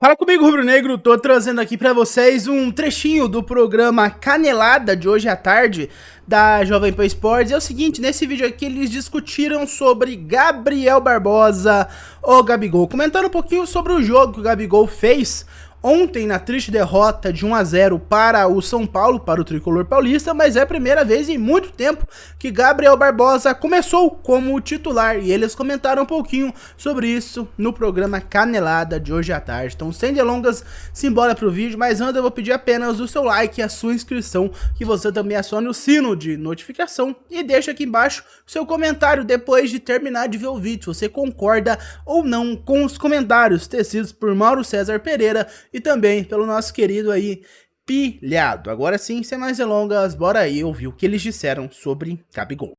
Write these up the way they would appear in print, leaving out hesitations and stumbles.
Fala comigo, Rubro Negro, tô trazendo aqui pra vocês um trechinho do programa Canelada de hoje à tarde da Jovem Pan Esportes. É o seguinte, nesse vídeo aqui eles discutiram sobre Gabriel Barbosa, o Gabigol, comentando um pouquinho sobre o jogo que o Gabigol fez ontem na triste derrota de 1 a 0 para o São Paulo, para o tricolor paulista, mas é a primeira vez em muito tempo que Gabriel Barbosa começou como titular e eles comentaram um pouquinho sobre isso no programa Canelada de hoje à tarde. Então, sem delongas, simbora pro vídeo, mas antes eu vou pedir apenas o seu like e a sua inscrição, que você também acione o sino de notificação e deixa aqui embaixo o seu comentário depois de terminar de ver o vídeo, se você concorda ou não com os comentários tecidos por Mauro César Pereira e também pelo nosso querido aí, Pilhado. Agora sim, sem mais delongas, bora aí ouvir o que eles disseram sobre Gabigol.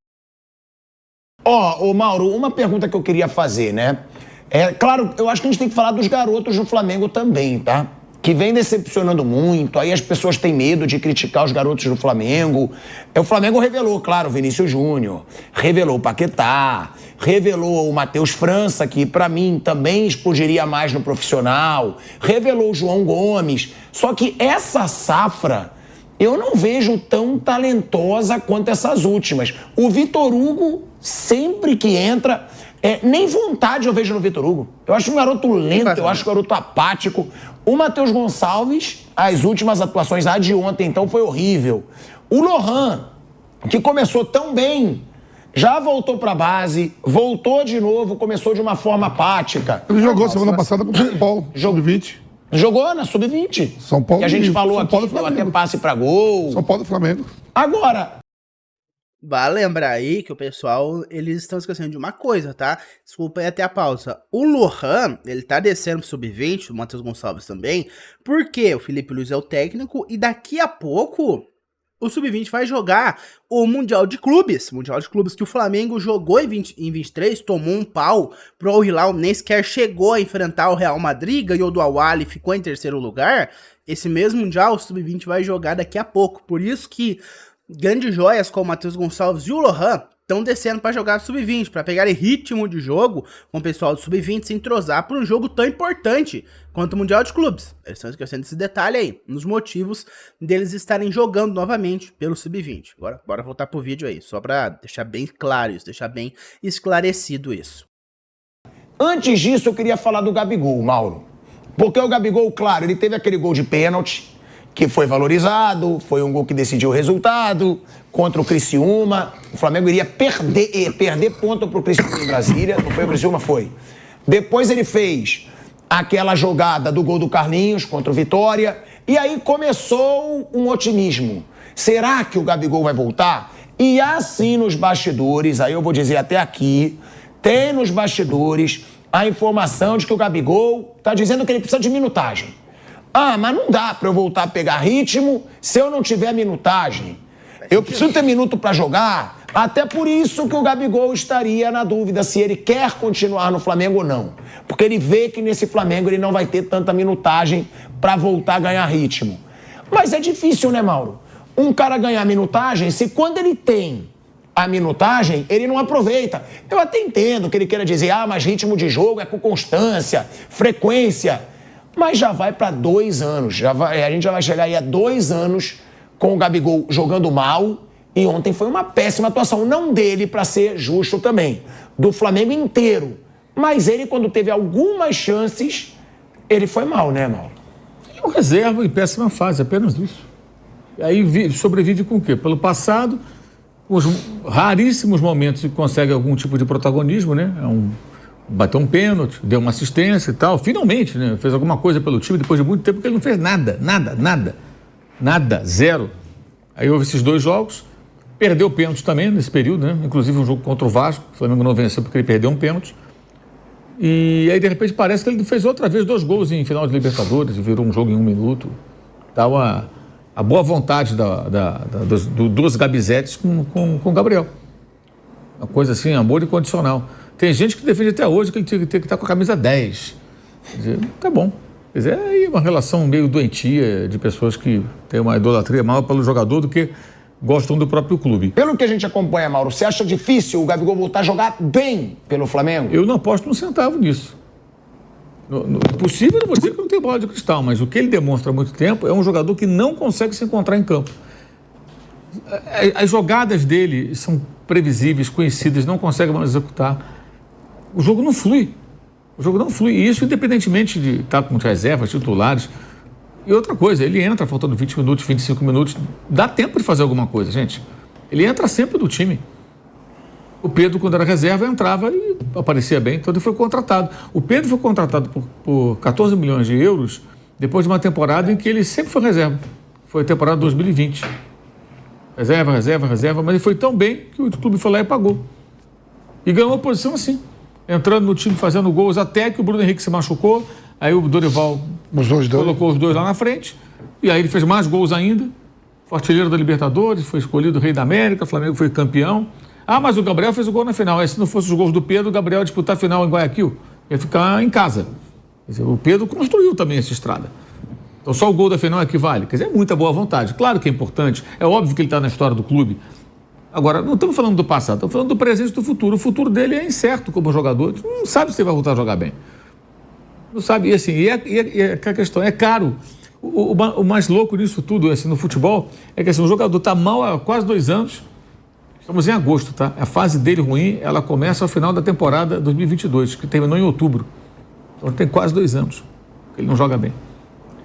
Ô Mauro, uma pergunta que eu queria fazer, né? Claro, eu acho que a gente tem que falar dos garotos do Flamengo também, tá? Que vem decepcionando muito, aí as pessoas têm medo de criticar os garotos do Flamengo. O Flamengo revelou, claro, o Vinícius Júnior, revelou o Paquetá, revelou o Matheus França, que pra mim também explodiria mais no profissional, revelou o João Gomes. Só que essa safra eu não vejo tão talentosa quanto essas últimas. O Vitor Hugo, sempre que entra, nem vontade eu vejo no Vitor Hugo. Eu acho um garoto lento, eu acho um garoto apático. O Matheus Gonçalves, as últimas atuações, a de ontem, então, foi horrível. O Lohan, que começou tão bem, já voltou pra base, voltou de novo, começou de uma forma apática. Ele jogou semana passada com o São Paulo, Sub-20. Jogou na Sub-20. São Paulo. Que a gente falou São aqui, Paulo deu até passe pra gol. São Paulo e Flamengo. Agora, Vale lembrar aí que o pessoal, eles estão esquecendo de uma coisa, tá? Desculpa aí até a pausa. O Lohan, ele tá descendo pro Sub-20, o Matheus Gonçalves também, porque o Felipe Luiz é o técnico e daqui a pouco o Sub-20 vai jogar o Mundial de Clubes. Mundial de Clubes que o Flamengo jogou em 23, tomou um pau pro Al Hilal, nem sequer chegou a enfrentar o Real Madrid, ganhou do Al-Ahly e ficou em terceiro lugar. Esse mesmo Mundial o Sub-20 vai jogar daqui a pouco, por isso que grandes joias como o Matheus Gonçalves e o Lohan estão descendo para jogar Sub-20, para pegarem ritmo de jogo com o pessoal do Sub-20, se entrosar para um jogo tão importante quanto o Mundial de Clubes. Eles estão esquecendo esse detalhe aí, nos motivos deles estarem jogando novamente pelo Sub-20. Agora, bora voltar pro vídeo aí, só para deixar bem claro isso, deixar bem esclarecido isso. antes disso eu queria falar do Gabigol, Mauro. Porque o Gabigol, claro, ele teve aquele gol de pênalti, que foi valorizado, foi um gol que decidiu o resultado contra o Criciúma. O Flamengo iria perder ponto pro Criciúma em Brasília. Não foi o Criciúma? Foi. Depois ele fez aquela jogada do gol do Carlinhos contra o Vitória. E aí começou um otimismo. Será que o Gabigol vai voltar? E assim nos bastidores, aí eu vou dizer até aqui, tem nos bastidores a informação de que o Gabigol tá dizendo que ele precisa de minutagem. Ah, mas não dá pra eu voltar a pegar ritmo se eu não tiver minutagem. Eu preciso ter minuto pra jogar. Até por isso que o Gabigol estaria na dúvida se ele quer continuar no Flamengo ou não. Porque ele vê que nesse Flamengo ele não vai ter tanta minutagem pra voltar a ganhar ritmo. Mas é difícil, né, Mauro? Um cara ganhar minutagem se quando ele tem a minutagem, ele não aproveita. Eu até entendo que ele queira dizer, mas ritmo de jogo é com constância, frequência. Mas já vai para 2 anos. A gente já vai chegar aí a 2 anos com o Gabigol jogando mal. E ontem foi uma péssima atuação. Não dele, para ser justo também. Do Flamengo inteiro. Mas ele, quando teve algumas chances, ele foi mal, né, Mauro? É um reserva em péssima fase, apenas isso. Aí sobrevive com o quê? Pelo passado, os raríssimos momentos que consegue algum tipo de protagonismo, né? Bateu um pênalti, deu uma assistência e tal. Finalmente, né? Fez alguma coisa pelo time depois de muito tempo que ele não fez nada, zero. Aí houve esses 2 jogos, perdeu o pênalti também nesse período, né? Inclusive um jogo contra o Vasco, o Flamengo não venceu porque ele perdeu um pênalti. E aí de repente parece que ele fez outra vez 2 gols em final de Libertadores e virou um jogo em 1 minuto. Tá a boa vontade dos Gabizetes com o Gabriel. Uma coisa assim, amor incondicional. Tem gente que defende até hoje que ele tem que estar com a camisa 10. Quer dizer, tá bom. Quer dizer, é aí uma relação meio doentia de pessoas que têm uma idolatria maior pelo jogador do que gostam do próprio clube. Pelo que a gente acompanha, Mauro, você acha difícil o Gabigol voltar a jogar bem pelo Flamengo? Eu não aposto um centavo nisso. Possível, eu não vou dizer que não tem bola de cristal, mas o que ele demonstra há muito tempo é um jogador que não consegue se encontrar em campo. As jogadas dele são previsíveis, conhecidas, não consegue mais executar. O jogo não flui. O jogo não flui. E isso independentemente de estar com reservas, titulares. E outra coisa, ele entra faltando 20 minutos, 25 minutos. Dá tempo de fazer alguma coisa, gente. Ele entra sempre do time. O Pedro, quando era reserva, entrava e aparecia bem, então ele foi contratado. O Pedro foi contratado por 14 milhões de euros depois de uma temporada em que ele sempre foi reserva. Foi a temporada 2020. Reserva, mas ele foi tão bem que o clube foi lá e pagou. E ganhou a posição assim, entrando no time, fazendo gols, até que o Bruno Henrique se machucou, aí o Dorival colocou os dois lá na frente, e aí ele fez mais gols ainda, foi artilheiro da Libertadores, foi escolhido Rei da América, o Flamengo foi campeão. Mas o Gabriel fez o gol na final. Se não fosse os gols do Pedro, o Gabriel ia disputar a final em Guayaquil. Ia ficar em casa. Quer dizer, o Pedro construiu também essa estrada. Então só o gol da final equivale. Quer dizer, é muita boa vontade. Claro que é importante. É óbvio que ele está na história do clube. Agora, não estamos falando do passado, estamos falando do presente e do futuro. O futuro dele é incerto como jogador. A gente não sabe se ele vai voltar a jogar bem. Não sabe. E assim, a questão é caro. O mais louco nisso tudo, assim, no futebol, é que assim, o jogador está mal há quase 2 anos. Estamos em agosto, tá? A fase dele ruim, ela começa ao final da temporada 2022, que terminou em outubro. Então tem quase 2 anos que ele não joga bem.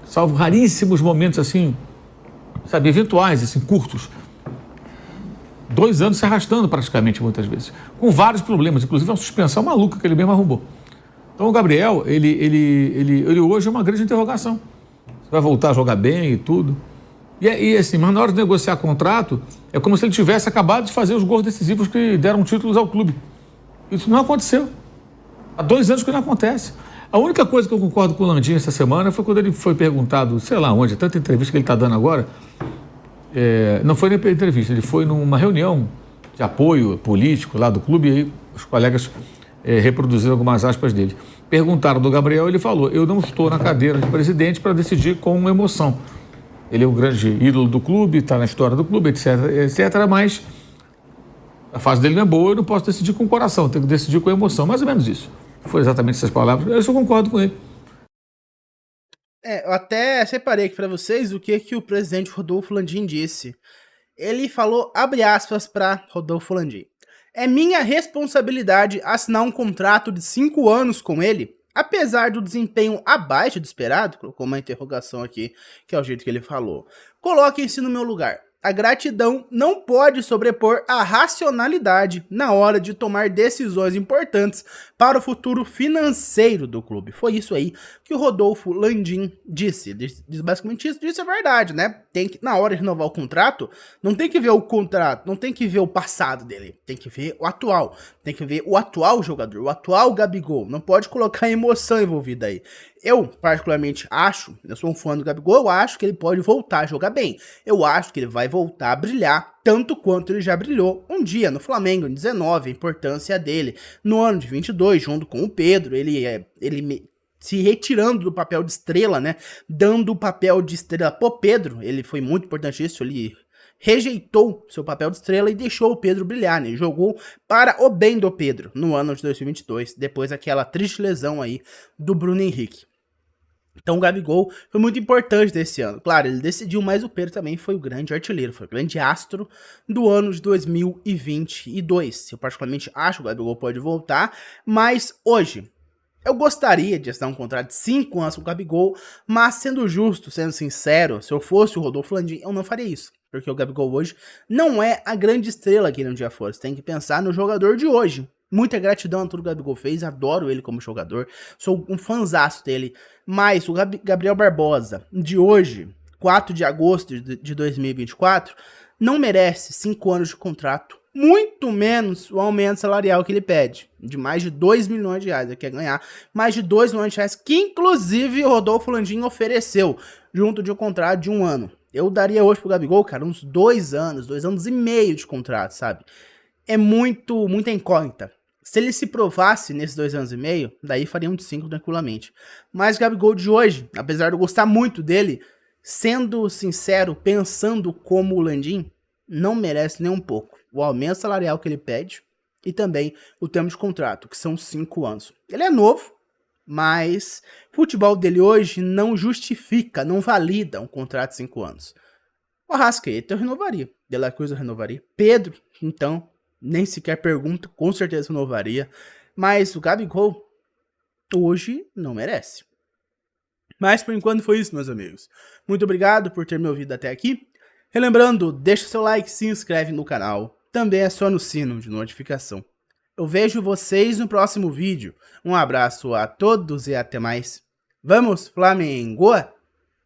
Salvo raríssimos momentos, assim, sabe, eventuais, assim, curtos. 2 anos se arrastando praticamente, muitas vezes. Com vários problemas, inclusive uma suspensão maluca que ele mesmo arrumou. Então o Gabriel, ele hoje é uma grande interrogação. Vai voltar a jogar bem e tudo. E assim, mas na hora de negociar contrato, é como se ele tivesse acabado de fazer os gols decisivos que deram títulos ao clube. Isso não aconteceu. Há 2 anos que não acontece. A única coisa que eu concordo com o Landim essa semana foi quando ele foi perguntado, sei lá onde, tanta entrevista que ele está dando agora, não foi nem para entrevista, ele foi numa reunião de apoio político lá do clube, e aí os colegas reproduziram algumas aspas dele. Perguntaram do Gabriel, ele falou: eu não estou na cadeira de presidente para decidir com emoção. Ele é um grande ídolo do clube, está na história do clube, etc, mas a fase dele não é boa, eu não posso decidir com o coração, tenho que decidir com a emoção. Mais ou menos isso. Foi exatamente essas palavras. Eu só concordo com ele. Eu até separei aqui para vocês o que o presidente Rodolfo Landim disse. Ele falou, abre aspas para Rodolfo Landim: é minha responsabilidade assinar um contrato de 5 anos com ele. Apesar do desempenho abaixo do esperado, colocou uma interrogação aqui, que é o jeito que ele falou. Coloquem-se no meu lugar. A gratidão não pode sobrepor a racionalidade na hora de tomar decisões importantes para o futuro financeiro do clube. Foi isso aí que o Rodolfo Landim disse. Diz basicamente isso, disse a verdade, né? Tem que, na hora de renovar o contrato, não tem que ver o contrato, não tem que ver o passado dele, tem que ver o atual. Tem que ver o atual jogador, o atual Gabigol. Não pode colocar emoção envolvida aí. Eu, particularmente, acho, eu sou um fã do Gabigol, eu acho que ele pode voltar a jogar bem. Eu acho que ele vai voltar a brilhar tanto quanto ele já brilhou um dia no Flamengo, em 19, a importância dele. No ano de 22, junto com o Pedro, ele se retirando do papel de estrela, né? Dando o papel de estrela pro Pedro. Ele foi muito importante isso, ele rejeitou seu papel de estrela e deixou o Pedro brilhar, né? Jogou para o bem do Pedro no ano de 2022, depois daquela triste lesão aí do Bruno Henrique. Então o Gabigol foi muito importante desse ano. Claro, ele decidiu, mas o Pedro também foi o grande artilheiro, foi o grande astro do ano de 2022. Eu particularmente acho que o Gabigol pode voltar, mas hoje eu gostaria de assinar um contrato de 5 anos com o Gabigol, mas sendo justo, sendo sincero, se eu fosse o Rodolfo Landim, eu não faria isso. Porque o Gabigol hoje não é a grande estrela que ele um dia for. Você tem que pensar no jogador de hoje. Muita gratidão a tudo que o Gabigol fez, adoro ele como jogador, sou um fãzaço dele. Mas o Gabriel Barbosa, de hoje, 4 de agosto de 2024, não merece 5 anos de contrato, muito menos o aumento salarial que ele pede, de mais de 2 milhões de reais. Ele quer ganhar mais de 2 milhões de reais, que inclusive o Rodolfo Landim ofereceu, junto de um contrato de 1 ano. Eu daria hoje pro Gabigol, cara, uns 2 anos, 2 anos e meio de contrato, sabe? É muita incógnita. Se ele se provasse nesses 2 anos e meio, daí faria um de 5 tranquilamente. Mas o Gabigol de hoje, apesar de eu gostar muito dele, sendo sincero, pensando como o Landim, não merece nem um pouco o aumento salarial que ele pede e também o termo de contrato, que são 5 anos. Ele é novo, mas o futebol dele hoje não justifica, não valida um contrato de 5 anos. O Arrascaeta eu renovaria, De La Cruz eu renovaria, Pedro, então, nem sequer pergunto, com certeza renovaria, mas o Gabigol hoje não merece. Mas por enquanto foi isso, meus amigos. Muito obrigado por ter me ouvido até aqui. Relembrando, deixa seu like, se inscreve no canal, também aciona o sino de notificação. Eu vejo vocês no próximo vídeo. Um abraço a todos e até mais. Vamos, Flamengo!